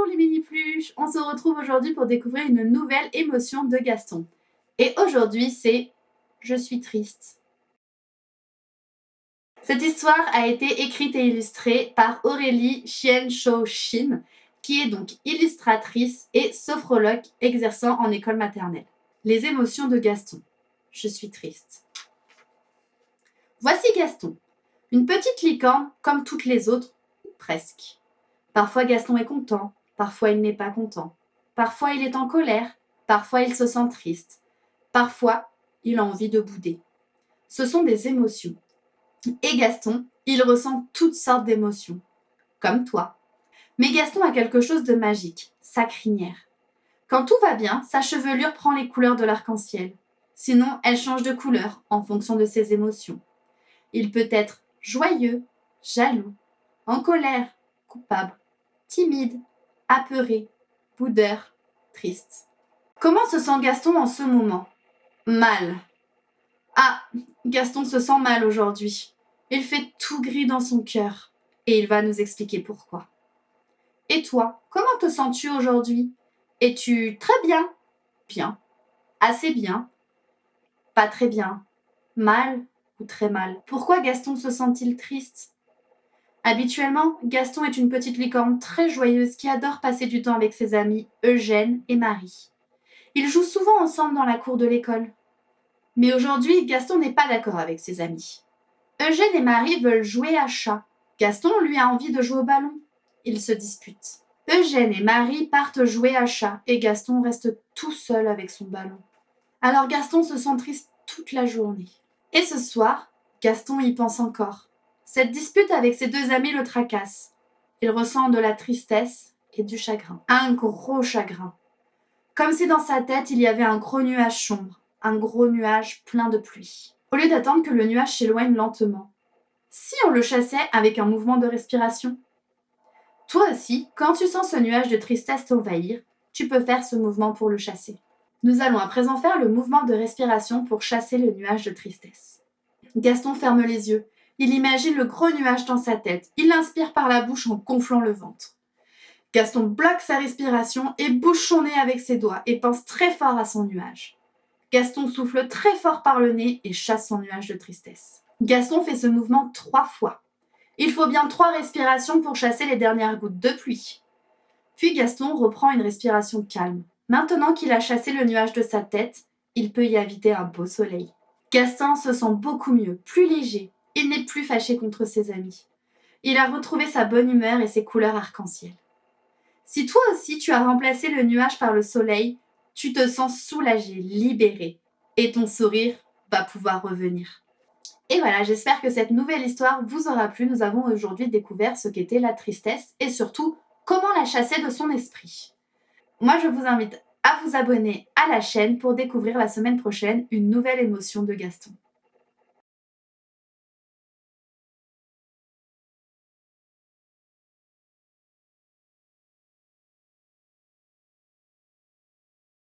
les mini-pluches! On se retrouve aujourd'hui pour découvrir une nouvelle émotion de Gaston. Et aujourd'hui, c'est « Je suis triste ». Cette histoire a été écrite et illustrée par Aurélie Chien-Cho-Shin, qui est donc illustratrice et sophrologue exerçant en école maternelle. Les émotions de Gaston. Je suis triste. Voici Gaston, une petite licorne comme toutes les autres, ou presque. Parfois Gaston est content, parfois il n'est pas content. Parfois il est en colère, parfois il se sent triste. Parfois il a envie de bouder. Ce sont des émotions. Et Gaston, il ressent toutes sortes d'émotions, comme toi. Mais Gaston a quelque chose de magique, sa crinière. Quand tout va bien, sa chevelure prend les couleurs de l'arc-en-ciel. Sinon, elle change de couleur en fonction de ses émotions. Il peut être joyeux, jaloux, en colère, coupable, timide, apeuré, boudeur, triste. Comment se sent Gaston en ce moment? Mal. Ah, Gaston se sent mal aujourd'hui. Il fait tout gris dans son cœur. Et il va nous expliquer pourquoi. Et toi, comment te sens-tu aujourd'hui? Es-tu très bien? Bien. Assez bien? Pas très bien. Mal ou très mal? Pourquoi Gaston se sent-il triste? Habituellement, Gaston est une petite licorne très joyeuse qui adore passer du temps avec ses amis Eugène et Marie. Ils jouent souvent ensemble dans la cour de l'école. Mais aujourd'hui, Gaston n'est pas d'accord avec ses amis. Eugène et Marie veulent jouer à chat. Gaston, lui, a envie de jouer au ballon. Ils se disputent. Eugène et Marie partent jouer à chat et Gaston reste tout seul avec son ballon. Alors Gaston se sent triste toute la journée. Et ce soir, Gaston y pense encore. Cette dispute avec ses deux amis le tracasse. Il ressent de la tristesse et du chagrin. Un gros chagrin. Comme si dans sa tête, il y avait un gros nuage sombre, un gros nuage plein de pluie. Au lieu d'attendre que le nuage s'éloigne lentement, si on le chassait avec un mouvement de respiration? Toi aussi, quand tu sens ce nuage de tristesse t'envahir, tu peux faire ce mouvement pour le chasser. Nous allons à présent faire le mouvement de respiration pour chasser le nuage de tristesse. Gaston ferme les yeux. Il imagine le gros nuage dans sa tête. Il l'inspire par la bouche en gonflant le ventre. Gaston bloque sa respiration et bouche son nez avec ses doigts et pense très fort à son nuage. Gaston souffle très fort par le nez et chasse son nuage de tristesse. Gaston fait ce mouvement 3 fois. Il faut bien 3 respirations pour chasser les dernières gouttes de pluie. Puis Gaston reprend une respiration calme. Maintenant qu'il a chassé le nuage de sa tête, il peut y inviter un beau soleil. Gaston se sent beaucoup mieux, plus léger. Il n'est plus fâché contre ses amis. Il a retrouvé sa bonne humeur et ses couleurs arc-en-ciel. Si toi aussi tu as remplacé le nuage par le soleil, tu te sens soulagé, libéré. Et ton sourire va pouvoir revenir. Et voilà, j'espère que cette nouvelle histoire vous aura plu. Nous avons aujourd'hui découvert ce qu'était la tristesse et surtout comment la chasser de son esprit. Moi, je vous invite à vous abonner à la chaîne pour découvrir la semaine prochaine une nouvelle émotion de Gaston.